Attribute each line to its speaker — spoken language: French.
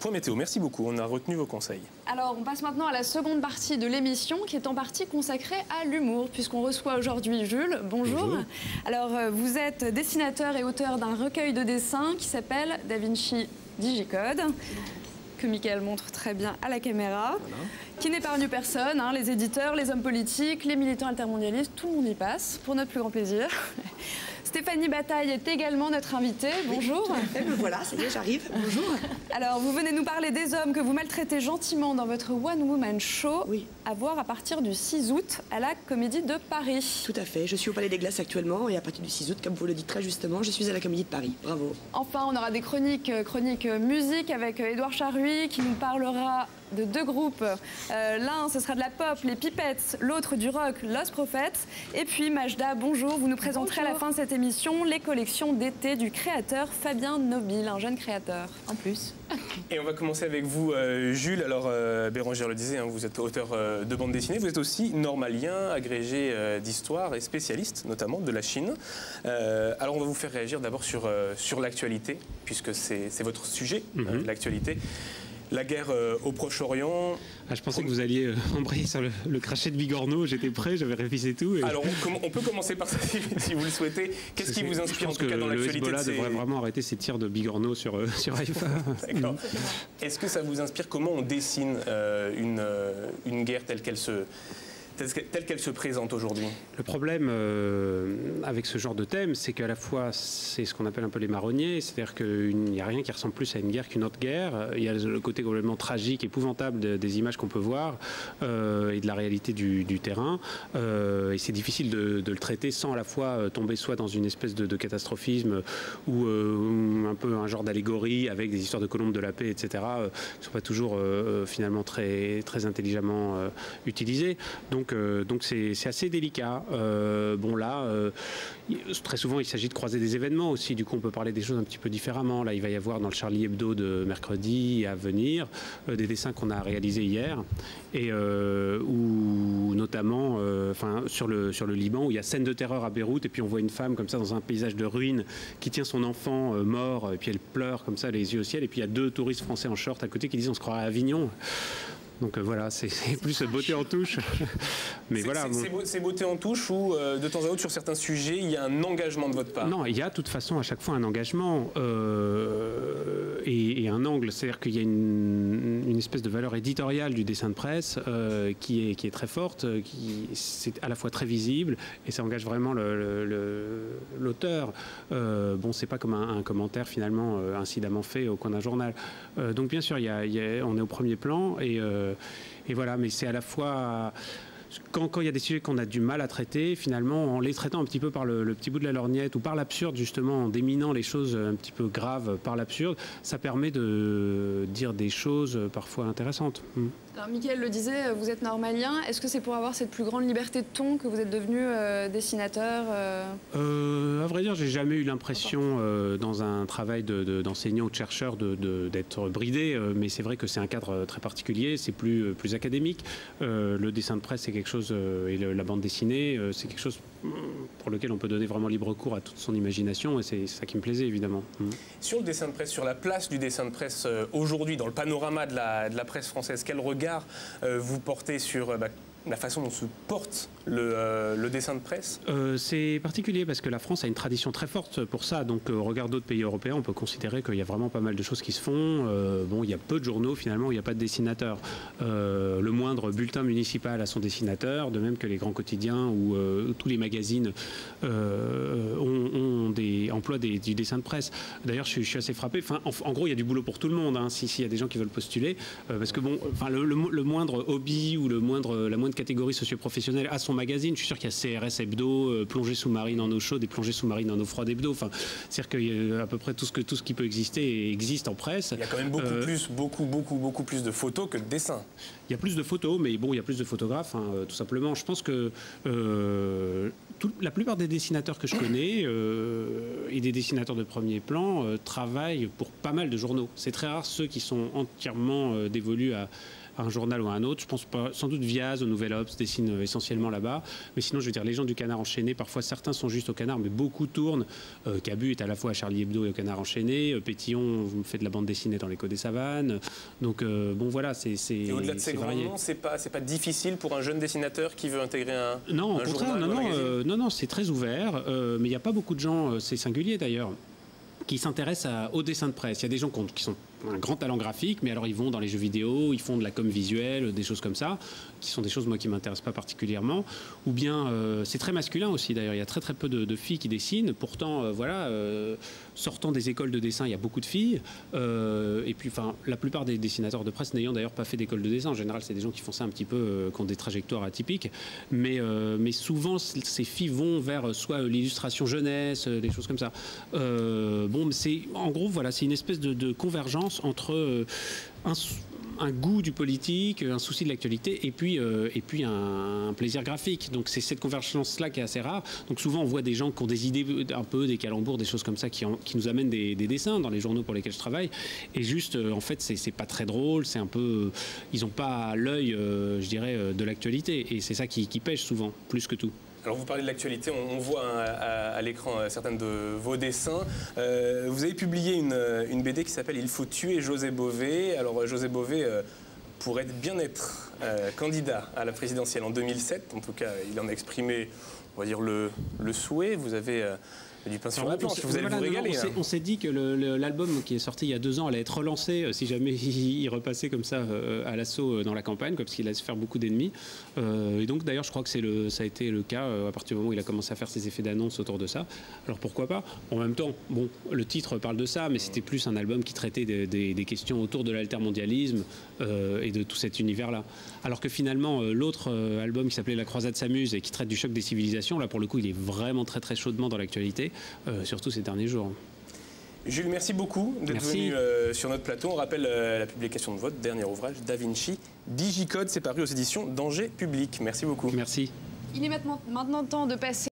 Speaker 1: point météo. Merci beaucoup, on a retenu vos conseils.
Speaker 2: Alors, on passe maintenant à la seconde partie de l'émission, qui est en partie consacrée à l'humour, puisqu'on reçoit aujourd'hui Jules. Bonjour. Bonjour. Alors, vous êtes dessinateur et auteur d'un recueil de dessins qui s'appelle Da Vinci Digicode, que Mickaël montre très bien à la caméra, voilà. Qui n'épargne personne, hein, les éditeurs, les hommes politiques, les militants altermondialistes, tout le monde y passe, pour notre plus grand plaisir. Stéphanie Bataille est également notre invitée. Bonjour.
Speaker 3: Oui, tout à fait. Me voilà, ça y est, j'arrive. Bonjour.
Speaker 2: Alors, vous venez nous parler des hommes que vous maltraitez gentiment dans votre One Woman Show,
Speaker 3: oui.
Speaker 2: À voir à partir du 6 août à la Comédie de Paris.
Speaker 3: Tout à fait. Je suis au Palais des Glaces actuellement et à partir du 6 août, comme vous le dites très justement, je suis à la Comédie de Paris. Bravo.
Speaker 2: Enfin, on aura des chroniques musique avec Édouard Charruy qui nous parlera de deux groupes. L'un, ce sera de la pop, les Pipettes, l'autre du rock, Lost Prophets. Et puis Majda, bonjour, vous nous présenterez à la fin de cette émission les collections d'été du créateur Fabien Nobile, un jeune créateur. En plus.
Speaker 1: Et on va commencer avec vous, Jules. Alors, Bérangère le disait, hein, vous êtes auteur de bande dessinée, vous êtes aussi normalien, agrégé d'histoire et spécialiste, notamment de la Chine. Alors, on va vous faire réagir d'abord sur l'actualité, puisque c'est votre sujet, l'actualité. La guerre au Proche-Orient.
Speaker 4: Ah, je pensais que vous alliez embrayer sur le crachet de Bigorneau. J'étais prêt, j'avais révisé tout. Et...
Speaker 1: Alors, on peut commencer par ça si vous le souhaitez. Qu'est-ce qui vous inspire en tout cas dans l'actualité?
Speaker 4: Le Hezbollah devrait vraiment arrêter ses tirs de Bigorneau sur Haïfa.
Speaker 1: D'accord. Est-ce que ça vous inspire comment on dessine une guerre telle qu'elle se présente aujourd'hui?
Speaker 4: Le problème avec ce genre de thème, c'est qu'à la fois, c'est ce qu'on appelle un peu les marronniers, c'est-à-dire qu'il n'y a rien qui ressemble plus à une guerre qu'une autre guerre. Il y a le côté complètement tragique, épouvantable des images qu'on peut voir et de la réalité du terrain. Et c'est difficile de le traiter sans à la fois tomber soit dans une espèce de catastrophisme ou un peu un genre d'allégorie avec des histoires de colombes de la paix, etc., qui ne sont pas toujours finalement très, très intelligemment utilisées. Donc c'est assez délicat. Bon là, très souvent il s'agit de croiser des événements aussi, du coup on peut parler des choses un petit peu différemment. Là il va y avoir dans le Charlie Hebdo de mercredi à venir des dessins qu'on a réalisés hier et où notamment sur le Liban où il y a scène de terreur à Beyrouth et puis on voit une femme comme ça dans un paysage de ruines qui tient son enfant mort et puis elle pleure comme ça les yeux au ciel et puis il y a deux touristes français en short à côté qui disent on se croirait à Avignon. Donc voilà, c'est plus beauté en touche. Mais voilà.
Speaker 1: C'est beauté en touche ou de temps à autre sur certains sujets, il y a un engagement de votre part?
Speaker 4: Non, il y a de toute façon à chaque fois un engagement et un angle. C'est-à-dire qu'il y a une espèce de valeur éditoriale du dessin de presse qui est très forte, c'est à la fois très visible et ça engage vraiment l'auteur. Bon, c'est pas comme un commentaire finalement incidemment fait au coin d'un journal. Donc bien sûr, on est au premier plan et voilà, mais c'est à la fois... Quand il y a des sujets qu'on a du mal à traiter, finalement, en les traitant un petit peu par le petit bout de la lorgnette ou par l'absurde, justement, en déminant les choses un petit peu graves par l'absurde, ça permet de dire des choses parfois intéressantes.
Speaker 2: Alors, Mickaël le disait, vous êtes normalien. Est-ce que c'est pour avoir cette plus grande liberté de ton que vous êtes devenu dessinateur
Speaker 4: À vrai dire, j'ai jamais eu l'impression, dans un travail d'enseignant ou de chercheur, d'être bridé. Mais c'est vrai que c'est un cadre très particulier, c'est plus académique. Le dessin de presse, c'est quelque chose, et la bande dessinée, c'est quelque chose pour lequel on peut donner vraiment libre cours à toute son imagination. Et c'est ça qui me plaisait, évidemment.
Speaker 1: Sur le dessin de presse, sur la place du dessin de presse aujourd'hui, dans le panorama de la presse française, quel regard vous portez sur la façon dont se porte le dessin de presse?
Speaker 4: C'est particulier parce que la France a une tradition très forte pour ça. Donc, au regard d'autres pays européens, on peut considérer qu'il y a vraiment pas mal de choses qui se font. Bon, il y a peu de journaux finalement où il n'y a pas de dessinateur. Le moindre bulletin municipal a son dessinateur, de même que les grands quotidiens ou tous les magazines emploient du dessin de presse. D'ailleurs, je suis assez frappé. Enfin, en gros, il y a du boulot pour tout le monde. Hein, s'il y a des gens qui veulent postuler, parce que bon, enfin, le moindre hobby ou la moindre catégorie socio-professionnelle a son magazine. Je suis sûr qu'il y a CRS Hebdo, plongée sous-marine en eau chaude et plongée sous-marine en eau froide hebdo. Enfin, c'est-à-dire qu'il y a à peu près tout ce qui peut exister existe en presse.
Speaker 1: Il y a quand même beaucoup plus de photos que de dessins.
Speaker 4: Il y a plus de photos, mais bon, il y a plus de photographes, hein, tout simplement. Je pense que la plupart des dessinateurs que je connais et des dessinateurs de premier plan travaillent pour pas mal de journaux. C'est très rare ceux qui sont entièrement dévolus à un journal ou à un autre. Je pense pas, sans doute Viaz, au Nouvel Obs, dessine essentiellement là-bas. Mais sinon, je veux dire, les gens du Canard enchaîné, parfois certains sont juste au Canard, mais beaucoup tournent. Cabu est à la fois à Charlie Hebdo et au Canard enchaîné. Pétillon fait de la bande dessinée dans l'Écho des Savanes. Donc, bon, voilà, c'est
Speaker 1: Et au-delà de ces grands
Speaker 4: varié.
Speaker 1: noms, c'est pas difficile pour un jeune dessinateur qui veut intégrer un
Speaker 4: Non, au
Speaker 1: un
Speaker 4: contraire,
Speaker 1: journal, un magazine
Speaker 4: non, c'est très ouvert. Mais il n'y a pas beaucoup de gens, c'est singulier d'ailleurs, qui s'intéressent au dessin de presse. Il y a des gens qui sont un grand talent graphique, mais alors ils vont dans les jeux vidéo, ils font de la com visuelle, des choses comme ça, qui sont des choses moi qui m'intéressent pas particulièrement. Ou bien c'est très masculin aussi d'ailleurs. Il y a très très peu de filles qui dessinent. Pourtant sortant des écoles de dessin, il y a beaucoup de filles. Et puis enfin la plupart des dessinateurs de presse n'ayant d'ailleurs pas fait d'école de dessin. En général, c'est des gens qui font ça un petit peu, qui ont des trajectoires atypiques. Mais souvent ces filles vont vers soit l'illustration jeunesse, des choses comme ça. Bon, c'est en gros voilà, c'est une espèce de convergence entre un goût du politique, un souci de l'actualité et puis un plaisir graphique. Donc c'est cette convergence-là qui est assez rare. Donc souvent on voit des gens qui ont des idées un peu, des calembours, des choses comme ça qui nous amènent des dessins dans les journaux pour lesquels je travaille. Et juste, en fait, c'est pas très drôle, c'est un peu... Ils n'ont pas l'œil, je dirais, de l'actualité. Et c'est ça qui pêche souvent, plus que tout.
Speaker 1: Alors vous parlez de l'actualité, on voit à l'écran certains de vos dessins. Vous avez publié une BD qui s'appelle « Il faut tuer José Bové ». Alors José Bové pourrait bien être candidat à la présidentielle en 2007. En tout cas, il en a exprimé, on va dire, le souhait. Vous avez du pain sur la planche, vous allez vous régaler.
Speaker 4: On s'est dit que l'album qui est sorti il y a 2 ans allait être relancé si jamais il repassait comme ça à l'assaut dans la campagne, parce qu'il allait se faire beaucoup d'ennemis. Et donc d'ailleurs je crois que ça a été le cas à partir du moment où il a commencé à faire ses effets d'annonce autour de ça. Alors pourquoi pas? En même temps, bon, le titre parle de ça, mais c'était plus un album qui traitait des questions autour de l'altermondialisme et de tout cet univers-là. Alors que finalement l'autre album qui s'appelait La Croisade s'amuse et qui traite du choc des civilisations, là pour le coup il est vraiment très très chaudement dans l'actualité. Surtout ces derniers jours.
Speaker 1: Jules, merci beaucoup d'être venu sur notre plateau. On rappelle la publication de votre dernier ouvrage, Da Vinci Digicode. C'est paru aux éditions d'Angers Public. Merci beaucoup.
Speaker 4: Merci.
Speaker 2: Il est maintenant temps de passer